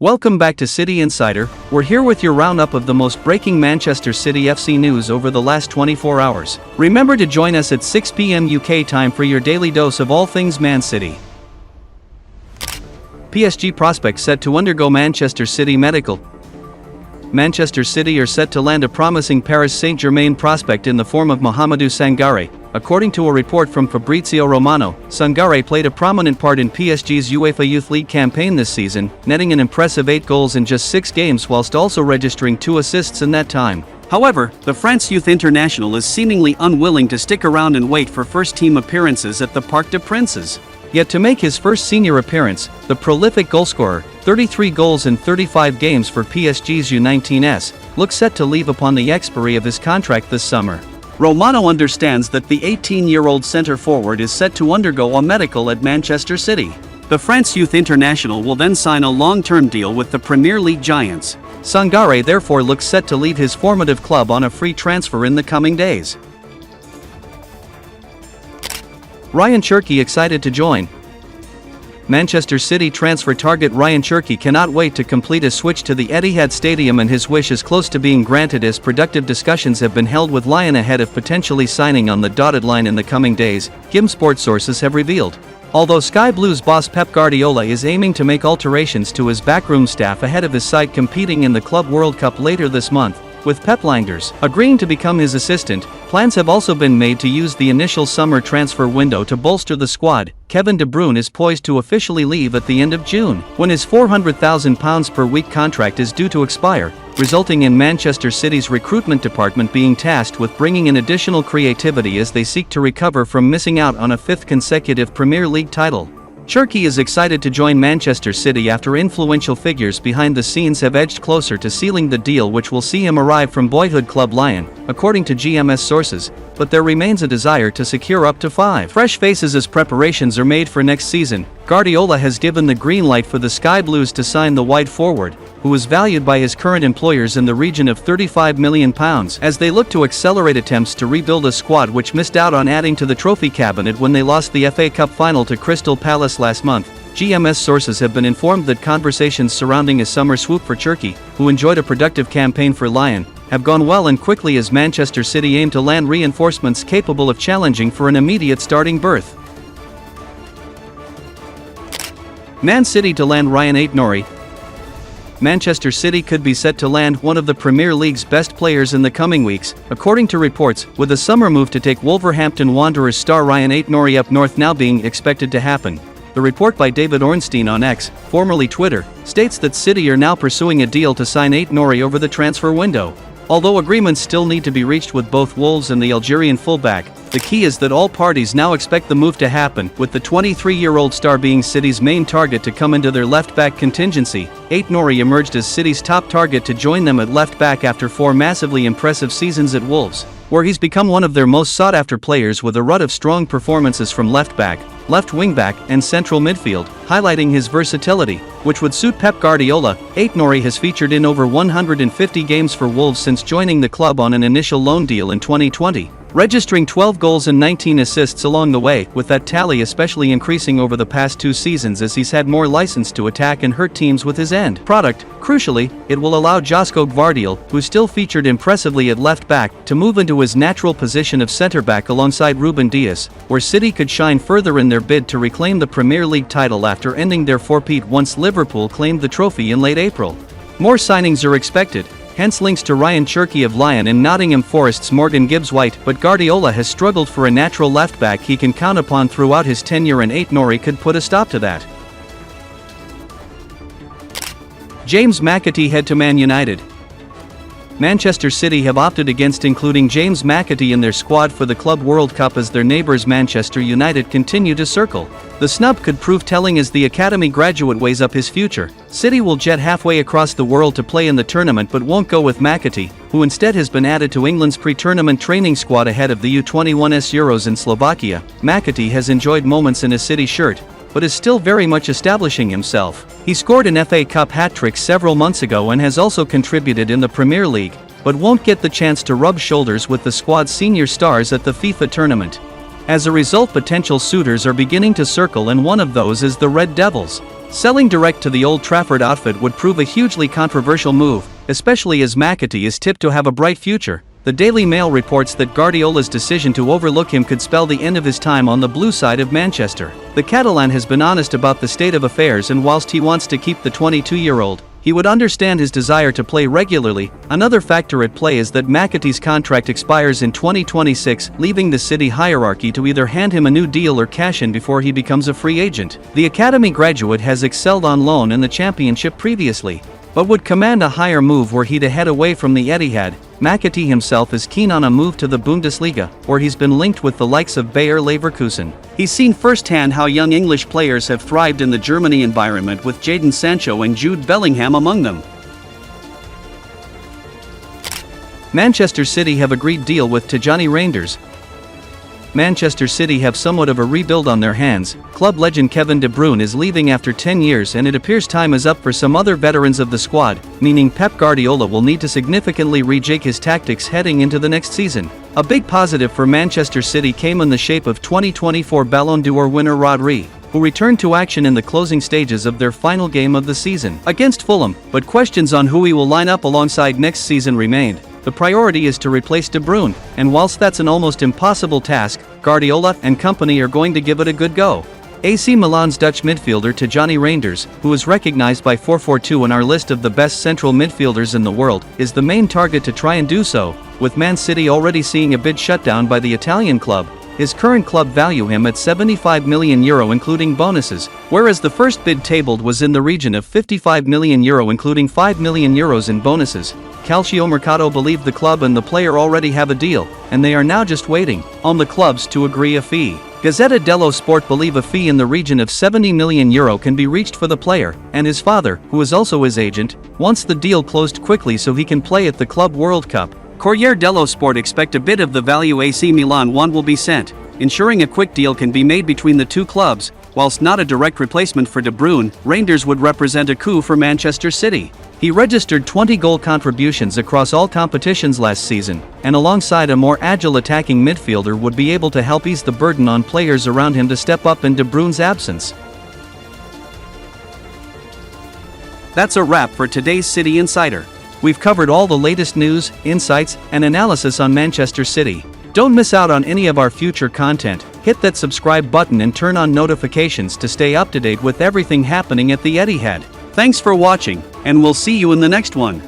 Welcome back to City Insider. We're here with your roundup of the most breaking Manchester City FC news over the last 24 hours. Remember to join us at 6 p.m. UK time for your daily dose of all things Man City. PSG prospect set to undergo Manchester City medical. Manchester City are set to land a promising Paris Saint-Germain prospect in the form of Mohamedou Sangare. According to a report from Fabrizio Romano, Sangare played a prominent part in PSG's UEFA Youth League campaign this season, netting an impressive 8 goals in just 6 games whilst also registering 2 assists in that time. However, the France youth international is seemingly unwilling to stick around and wait for first-team appearances at the Parc des Princes. Yet to make his first senior appearance, the prolific goalscorer, 33 goals in 35 games for PSG's U19s, looks set to leave upon the expiry of his contract this summer. Romano understands that the 18-year-old centre-forward is set to undergo a medical at Manchester City. The France youth international will then sign a long-term deal with the Premier League giants. Sangare therefore looks set to leave his formative club on a free transfer in the coming days. Ryan Cherky excited to join. Manchester City transfer target Ryan Cherky cannot wait to complete a switch to the Etihad Stadium, and his wish is close to being granted as productive discussions have been held with Lyon ahead of potentially signing on the dotted line in the coming days, GimSport sources have revealed. Although Sky Blues boss Pep Guardiola is aiming to make alterations to his backroom staff ahead of his side competing in the Club World Cup later this month, with Pep Langers agreeing to become his assistant, plans have also been made to use the initial summer transfer window to bolster the squad. Kevin De Bruyne is poised to officially leave at the end of June, when his £400,000 per week contract is due to expire, resulting in Manchester City's recruitment department being tasked with bringing in additional creativity as they seek to recover from missing out on a 5th consecutive Premier League title. Cherky is excited to join Manchester City after influential figures behind the scenes have edged closer to sealing the deal, which will see him arrive from boyhood club Lyon, according to GMS sources, but there remains a desire to secure up to 5 fresh faces as preparations are made for next season. Guardiola has given the green light for the Sky Blues to sign the wide forward, who is valued by his current employers in the region of £35 million, as they look to accelerate attempts to rebuild a squad which missed out on adding to the trophy cabinet when they lost the FA Cup final to Crystal Palace last month. GMS sources have been informed that conversations surrounding a summer swoop for Cherky, who enjoyed a productive campaign for Lyon, have gone well and quickly as Manchester City aim to land reinforcements capable of challenging for an immediate starting berth. Man City to land Ryan Ait-Nouri. Manchester City could be set to land one of the Premier League's best players in the coming weeks, according to reports, with a summer move to take Wolverhampton Wanderers star Ryan Ait-Nouri up north now being expected to happen. The report by David Ornstein on X, formerly Twitter, states that City are now pursuing a deal to sign Ait-Nouri over the transfer window. Although agreements still need to be reached with both Wolves and the Algerian fullback, the key is that all parties now expect the move to happen, with the 23-year-old star being City's main target to come into their left-back contingency. Ait-Nouri emerged as City's top target to join them at left-back after 4 massively impressive seasons at Wolves, where he's become one of their most sought-after players with a rut of strong performances from left-back, left wing-back, and central midfield, highlighting his versatility, which would suit Pep Guardiola. Ait-Nouri has featured in over 150 games for Wolves since joining the club on an initial loan deal in 2020, registering 12 goals and 19 assists along the way, with that tally especially increasing over the past 2 seasons as he's had more license to attack and hurt teams with his end product. Crucially, it will allow Josko Gvardiol, who still featured impressively at left-back, to move into his natural position of centre-back alongside Ruben Dias, where City could shine further in their bid to reclaim the Premier League title after ending their four-peat once Liverpool claimed the trophy in late April. More signings are expected, hence links to Ryan Cherky of Lyon and Nottingham Forest's Morgan Gibbs-White, but Guardiola has struggled for a natural left-back he can count upon throughout his tenure, and Ait-Nouri could put a stop to that. James Mcati head to Man United. Manchester City have opted against including James Mcati in their squad for the Club World Cup as their neighbours Manchester United continue to circle. The snub could prove telling as the academy graduate weighs up his future. City will jet halfway across the world to play in the tournament but won't go with Mcati, who instead has been added to England's pre-tournament training squad ahead of the U21s Euros in Slovakia. Mcati has enjoyed moments in a City shirt, but is still very much establishing himself. He scored an FA Cup hat-trick several months ago and has also contributed in the Premier League, but won't get the chance to rub shoulders with the squad's senior stars at the FIFA tournament. As a result, potential suitors are beginning to circle, and one of those is the Red Devils. Selling direct to the Old Trafford outfit would prove a hugely controversial move, especially as Mcati is tipped to have a bright future. The Daily Mail reports that Guardiola's decision to overlook him could spell the end of his time on the blue side of Manchester. The Catalan has been honest about the state of affairs, and whilst he wants to keep the 22-year-old, he would understand his desire to play regularly. Another factor at play is that Mcati's contract expires in 2026, leaving the City hierarchy to either hand him a new deal or cash in before he becomes a free agent. The academy graduate has excelled on loan in the Championship previously, but would command a higher move were he to head away from the Etihad. Mcati himself is keen on a move to the Bundesliga, where he's been linked with the likes of Bayer Leverkusen. He's seen firsthand how young English players have thrived in the Germany environment, with Jadon Sancho and Jude Bellingham among them. Manchester City have agreed deal with TIJJANI Reijnders. Manchester City have somewhat of a rebuild on their hands. Club legend Kevin De Bruyne is leaving after 10 years, and it appears time is up for some other veterans of the squad, meaning Pep Guardiola will need to significantly rejig his tactics heading into the next season. A big positive for Manchester City came in the shape of 2024 Ballon d'Or winner Rodri, who returned to action in the closing stages of their final game of the season against Fulham, but questions on who he will line up alongside next season remained. The priority is to replace De Bruyne, and whilst that's an almost impossible task, Guardiola and company are going to give it a good go. AC Milan's Dutch midfielder TIJJANI Reijnders, who is recognized by 442 on our list of the best central midfielders in the world, is the main target to try and do so, with Man City already seeing a bid shut down by the Italian club. His current club value him at €75 million including bonuses, whereas the first bid tabled was in the region of €55 million including €5 million in bonuses. Calciomercato believe the club and the player already have a deal, and they are now just waiting on the clubs to agree a fee. Gazzetta dello Sport believe a fee in the region of €70 million can be reached for the player, and his father, who is also his agent, wants the deal closed quickly so he can play at the Club World Cup. Corriere dello Sport expect a bid of the value AC Milan will be sent, ensuring a quick deal can be made between the two clubs. Whilst not a direct replacement for De Bruyne, Reijnders would represent a coup for Manchester City. He registered 20 goal contributions across all competitions last season, and alongside a more agile attacking midfielder would be able to help ease the burden on players around him to step up in De Bruyne's absence. That's a wrap for today's City Insider. We've covered all the latest news, insights, and analysis on Manchester City. Don't miss out on any of our future content. Hit that subscribe button and turn on notifications to stay up to date with everything happening at the Etihad. Thanks for watching, and we'll see you in the next one.